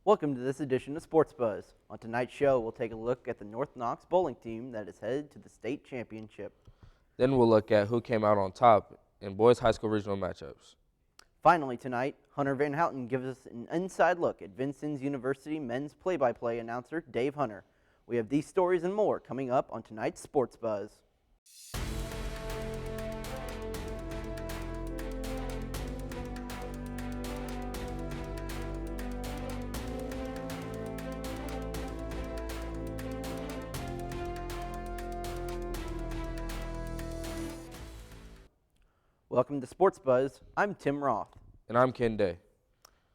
Welcome to this edition of Sports Buzz. On tonight's show, we'll take a look at the North Knox bowling team that is headed to the state championship. Then we'll look at who came out on top in boys high school regional matchups. Finally tonight, Hunter Van Houten gives us an inside look at Vincennes University men's play-by-play announcer Dave Hunter. We have these stories and more coming up on tonight's Sports Buzz. Welcome to Sports Buzz. I'm Tim Roth. And I'm Ken Day.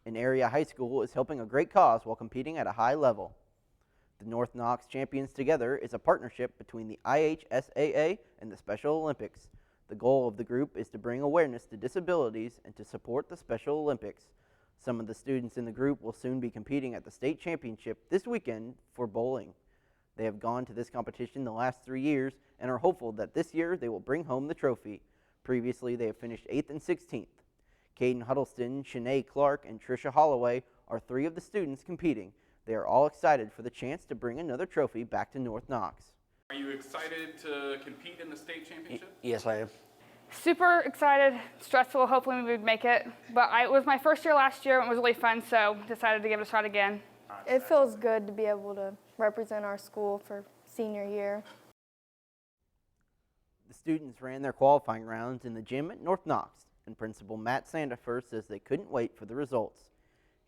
An area high school is helping a great cause while competing at a high level. The North Knox Champions Together is a partnership between the NJCAA and the Special Olympics. The goal of the group is to bring awareness to disabilities and to support the Special Olympics. Some of the students in the group will soon be competing at the state championship this weekend for bowling. They have gone to this competition the last 3 years and are hopeful that this year they will bring home the trophy. Previously, they have finished 8th and 16th. Caden Huddleston, Shanae Clark, and Trisha Holloway are 3 of the students competing. They are all excited for the chance to bring another trophy back to North Knox. Are you excited to compete in the state championship? Yes, I am. Super excited, stressful, hopefully we would make it. But it was my first year last year and it was really fun, so decided to give it a shot again. It feels good to be able to represent our school for senior year. The students ran their qualifying rounds in the gym at North Knox, and Principal Matt Sandifer says they couldn't wait for the results.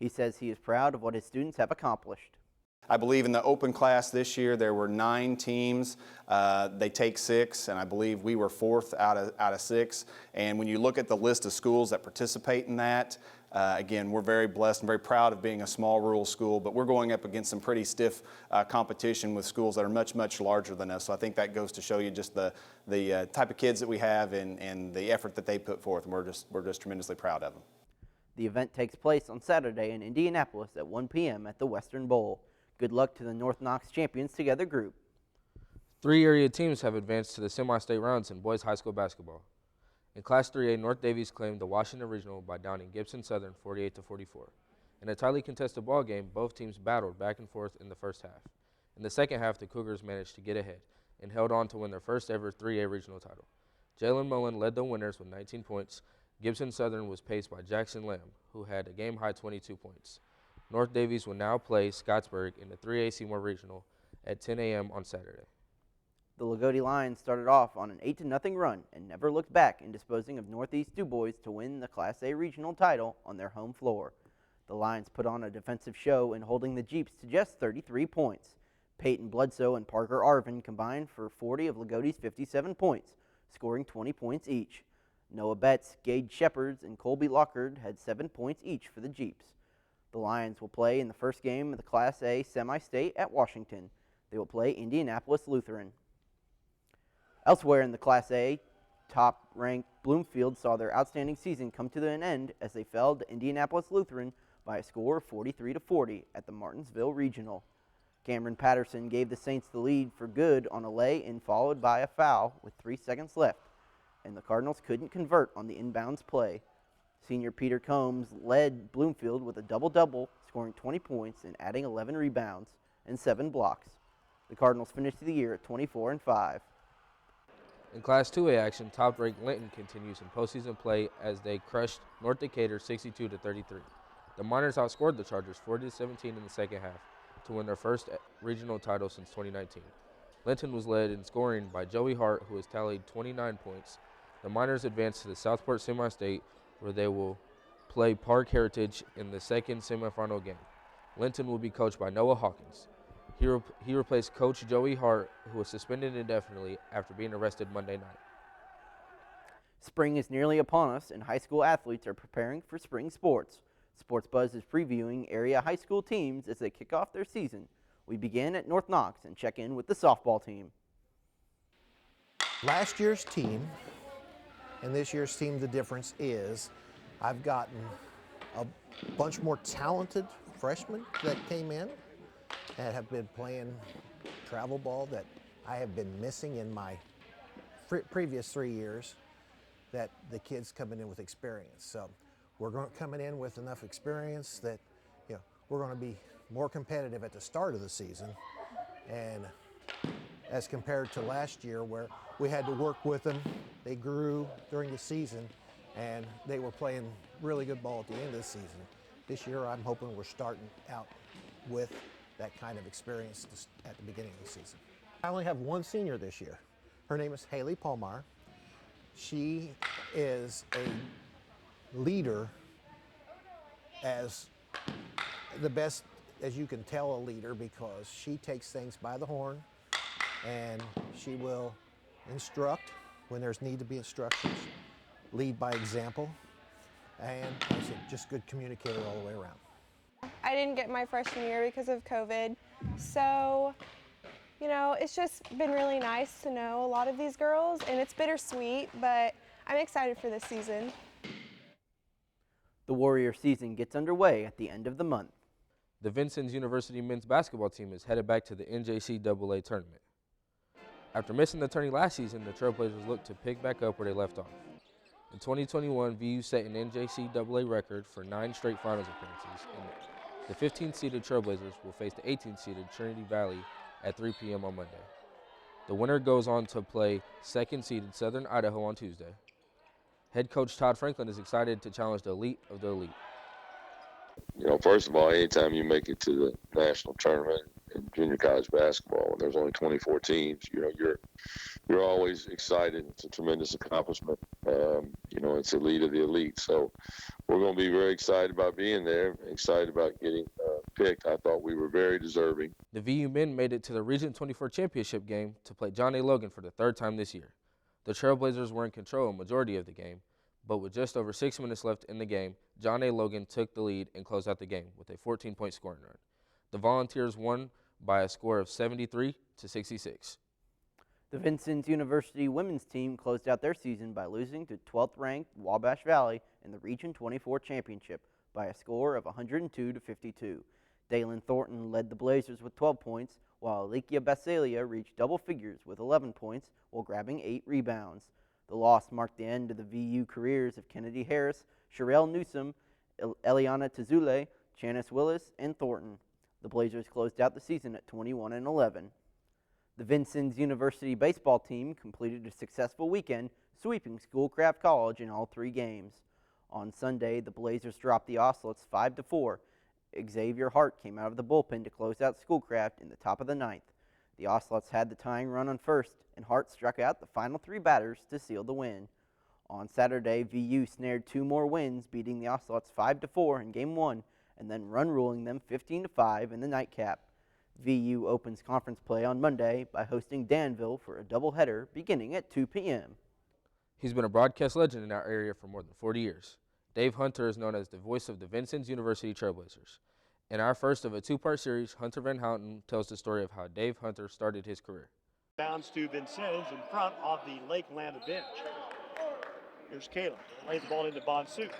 He says he is proud of what his students have accomplished. I believe in the open class this year there were 9 teams. They take 6, and I believe we were 4th out of 6. And when you look at the list of schools that participate in that, again, we're very blessed and very proud of being a small rural school, but we're going up against some pretty stiff competition with schools that are much, much larger than us. So I think that goes to show you just the type of kids that we have and the effort that they put forth, and we're just tremendously proud of them. The event takes place on Saturday in Indianapolis at 1 p.m. at the Western Bowl. Good luck to the North Knox Champions Together group. 3 area teams have advanced to the semi-state rounds in boys high school basketball. In Class 3A, North Davies claimed the Washington Regional by downing Gibson Southern 48-44. In a tightly contested ball game, both teams battled back and forth in the first half. In the second half, the Cougars managed to get ahead and held on to win their first ever 3A regional title. Jalen Mullen led the winners with 19 points. Gibson Southern was paced by Jackson Lamb, who had a game-high 22 points. North Davies will now play Scottsburg in the 3A Seymour Regional at 10 a.m. on Saturday. The Lagodi Lions started off on an 8-0 run and never looked back in disposing of Northeast DuBois to win the Class A regional title on their home floor. The Lions put on a defensive show in holding the Jeeps to just 33 points. Peyton Bledsoe and Parker Arvin combined for 40 of Lagodi's 57 points, scoring 20 points each. Noah Betts, Gage Shepherds, and Colby Lockard had 7 points each for the Jeeps. The Lions will play in the first game of the Class A semi-state at Washington. They will play Indianapolis Lutheran. Elsewhere in the Class A, top-ranked Bloomfield saw their outstanding season come to an end as they fell to Indianapolis Lutheran by a score of 43-40 at the Martinsville Regional. Cameron Patterson gave the Saints the lead for good on a lay-in followed by a foul with 3 seconds left, and the Cardinals couldn't convert on the inbounds play. Senior Peter Combs led Bloomfield with a double-double, scoring 20 points and adding 11 rebounds and 7 blocks. The Cardinals finished the year at 24-5. In Class 2A action, top-ranked Linton continues in postseason play as they crushed North Decatur 62-33. The Miners outscored the Chargers 40-17 in the second half to win their first regional title since 2019. Linton was led in scoring by Joey Hart, who has tallied 29 points. The Miners advanced to the Southport semi-state, where they will play Park Heritage in the second semifinal game. Linton will be coached by Noah Hawkins. He replaced Coach Joey Hart, who was suspended indefinitely after being arrested Monday night. Spring is nearly upon us, and high school athletes are preparing for spring sports. Sports Buzz is previewing area high school teams as they kick off their season. We begin at North Knox and check in with the softball team. Last year's team and this year's team, the difference is I've gotten a bunch more talented freshmen that came in and have been playing travel ball that I have been missing in my previous 3 years, that the kids coming in with experience. So we're coming in with enough experience that we're going to be more competitive at the start of the season, and as compared to last year where we had to work with them. They grew during the season, and they were playing really good ball at the end of the season. This year, I'm hoping we're starting out with that kind of experience at the beginning of the season. I only have one senior this year. Her name is Haley Palmar. She is a leader, as the best as you can tell a leader, because she takes things by the horn and she will instruct when there's need to be instructions, lead by example, and like I said, just good communicator all the way around. I didn't get my freshman year because of COVID, so you know, it's just been really nice to know a lot of these girls, and it's bittersweet, but I'm excited for this season. The Warrior season gets underway at the end of the month. The Vincennes University men's basketball team is headed back to the NJCAA tournament. After missing the tourney last season, the Trailblazers look to pick back up where they left off. In 2021, VU set an NJCAA record for 9 straight finals appearances, and the 15th-seeded Trailblazers will face the 18th-seeded Trinity Valley at 3 p.m. on Monday. The winner goes on to play 2nd-seeded Southern Idaho on Tuesday. Head coach Todd Franklin is excited to challenge the elite of the elite. You know, first of all, anytime you make it to the national tournament in junior college basketball, when there's only 24 teams, you know, you're always excited. It's a tremendous accomplishment. You know, it's elite of the elite. So we're going to be very excited about being there, excited about getting picked. I thought we were very deserving. The VU men made it to the Region 24 championship game to play John A. Logan for the 3rd time this year. The Trailblazers were in control a majority of the game, but with just over 6 minutes left in the game, John A. Logan took the lead and closed out the game with a 14-point scoring run. The Volunteers won by a score of 73-66. The Vincennes University women's team closed out their season by losing to 12th-ranked Wabash Valley in the Region 24 championship by a score of 102-52. Dalen Thornton led the Blazers with 12 points, while Alekia Basalia reached double figures with 11 points while grabbing 8 rebounds. The loss marked the end of the VU careers of Kennedy Harris, Sherelle Newsom, Eliana Tazule, Janice Willis, and Thornton. The Blazers closed out the season at 21-11. The Vincennes University baseball team completed a successful weekend, sweeping Schoolcraft College in all 3 games. On Sunday, the Blazers dropped the Ocelots 5-4. Xavier Hart came out of the bullpen to close out Schoolcraft in the top of the 9th. The Ocelots had the tying run on first, and Hart struck out the final 3 batters to seal the win. On Saturday, VU snared 2 more wins, beating the Ocelots 5-4 in Game 1, and then run-ruling them 15-5 in the nightcap. VU opens conference play on Monday by hosting Danville for a doubleheader beginning at 2 p.m. He's been a broadcast legend in our area for more than 40 years. Dave Hunter is known as the voice of the Vincennes University Trailblazers. In our first of a 2-part series, Hunter Van Houten tells the story of how Dave Hunter started his career. Bounds to Vincennes in front of the Lake Landa bench. Here's Caleb. Lays the ball into Bonsu.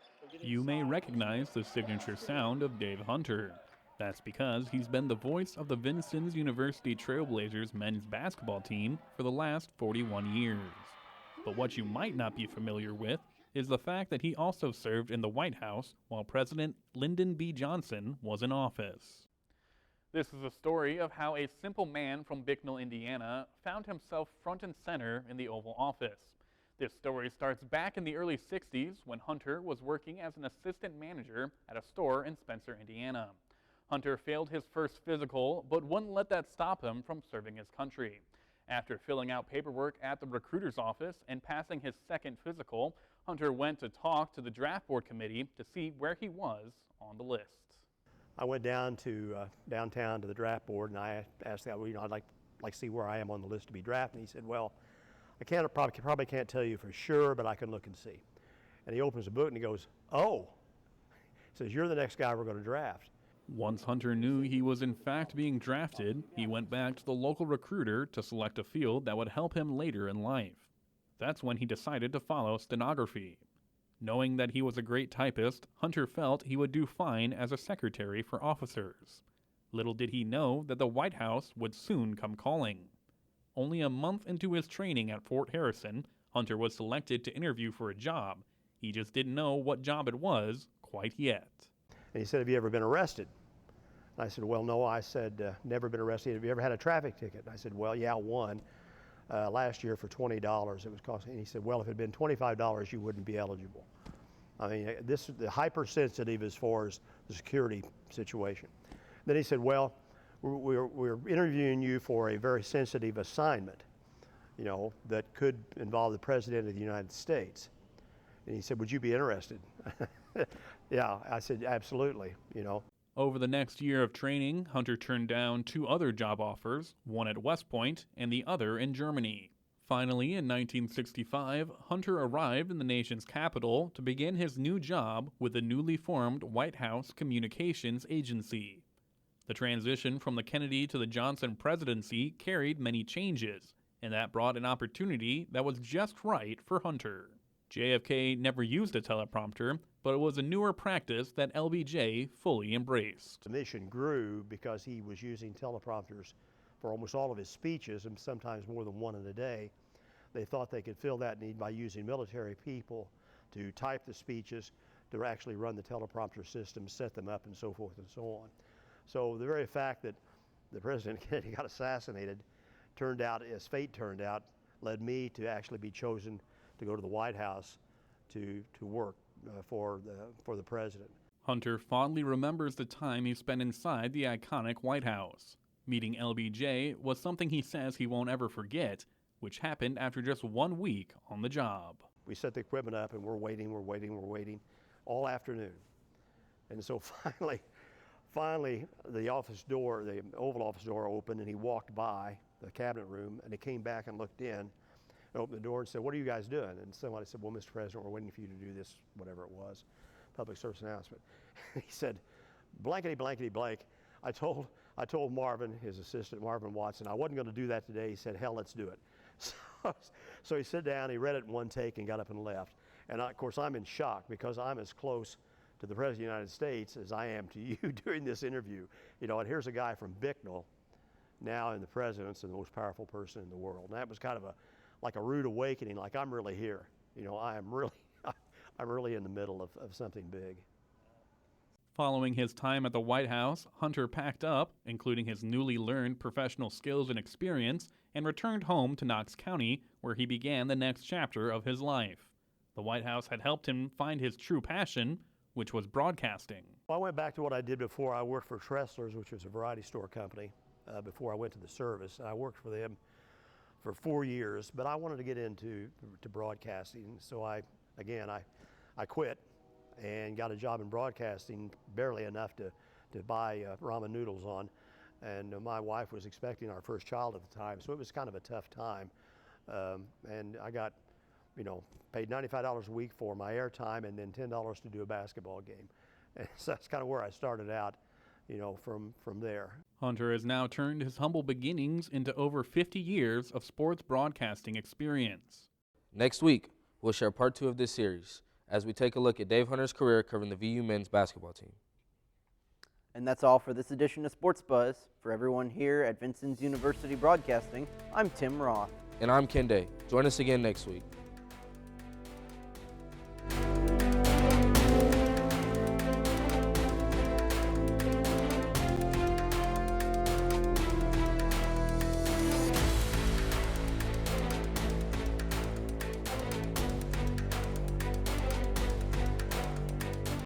You may recognize the signature sound of Dave Hunter. That's because he's been the voice of the Vincennes University Trailblazers men's basketball team for the last 41 years. But what you might not be familiar with is the fact that he also served in the White House while President Lyndon B. Johnson was in office. This is a story of how a simple man from Bicknell, Indiana, found himself front and center in the Oval Office. This story starts back in the early 60s when Hunter was working as an assistant manager at a store in Spencer, Indiana. Hunter failed his first physical, but wouldn't let that stop him from serving his country. After filling out paperwork at the recruiter's office and passing his second physical, Hunter went to talk to the draft board committee to see where he was on the list. I went down to downtown to the draft board, and I asked that, well, you know, I'd like to see where I am on the list to be drafted. And he said, well, I probably can't tell you for sure, but I can look and see. And he opens the book and he goes, oh. He says, you're the next guy we're going to draft. Once Hunter knew he was in fact being drafted, he went back to the local recruiter to select a field that would help him later in life. That's when he decided to follow stenography. Knowing that he was a great typist, Hunter felt he would do fine as a secretary for officers. Little did he know that the White House would soon come calling. Only a month into his training at Fort Harrison, Hunter was selected to interview for a job. He just didn't know what job it was quite yet. And he said, have you ever been arrested? And I said, well, no. I said, never been arrested. Have you ever had a traffic ticket? And I said, well, yeah, one. Last year for $20 it was costing. And he said, well, if it had been $25, you wouldn't be eligible. I mean, this is the hypersensitive as far as the security situation. Then he said, well, we're interviewing you for a very sensitive assignment, you know, that could involve the President of the United States. And he said, would you be interested? Yeah, I said, absolutely, you know. Over the next year of training, Hunter turned down 2 other job offers, one at West Point and the other in Germany. Finally, in 1965, Hunter arrived in the nation's capital to begin his new job with the newly formed White House Communications Agency. The transition from the Kennedy to the Johnson presidency carried many changes, and that brought an opportunity that was just right for Hunter. JFK never used a teleprompter, but it was a newer practice that LBJ fully embraced. The mission grew because he was using teleprompters for almost all of his speeches, and sometimes more than one in a day. They thought they could fill that need by using military people to type the speeches, to actually run the teleprompter system, set them up, and so forth and so on. So the very fact that the President Kennedy got assassinated turned out, as fate turned out, led me to actually be chosen to go to the White House to work for the President. Hunter fondly remembers the time he spent inside the iconic White House. Meeting LBJ was something he says he won't ever forget, which happened after just 1 week on the job. We set the equipment up and we're waiting all afternoon. And so finally the office door, the Oval Office door opened, and he walked by the cabinet room, and he came back and looked in and opened the door and said, what are you guys doing? And somebody said, well, Mr. President, we're waiting for you to do this, whatever it was, public service announcement. He said, blankety, blankety, blank. I told Marvin, his assistant, Marvin Watson, I wasn't going to do that today. He said, hell, let's do it. So he sat down, he read it in one take and got up and left. And of course, I'm in shock because I'm as close to the President of the United States as I am to you during this interview. You know, and here's a guy from Bicknell, now in the President's and the most powerful person in the world. And that was kind of like a rude awakening, like I'm really here. You know, I'm really in the middle of something big. Following his time at the White House, Hunter packed up, including his newly learned professional skills and experience, and returned home to Knox County, where he began the next chapter of his life. The White House had helped him find his true passion, which was broadcasting. Well, I went back to what I did before. I worked for Tressler's, which was a variety store company, before I went to the service. I worked for them for 4 years, but I wanted to get into broadcasting. So I quit and got a job in broadcasting, barely enough to buy ramen noodles on. And my wife was expecting our first child at the time, so it was kind of a tough time. And I got, you know, paid $95 a week for my airtime and then $10 to do a basketball game. And so that's kind of where I started out, you know, from there. Hunter has now turned his humble beginnings into over 50 years of sports broadcasting experience. Next week, we'll share part 2 of this series as we take a look at Dave Hunter's career covering the VU men's basketball team. And that's all for this edition of Sports Buzz. For everyone here at Vincennes University Broadcasting, I'm Tim Roth. And I'm Ken Day. Join us again next week.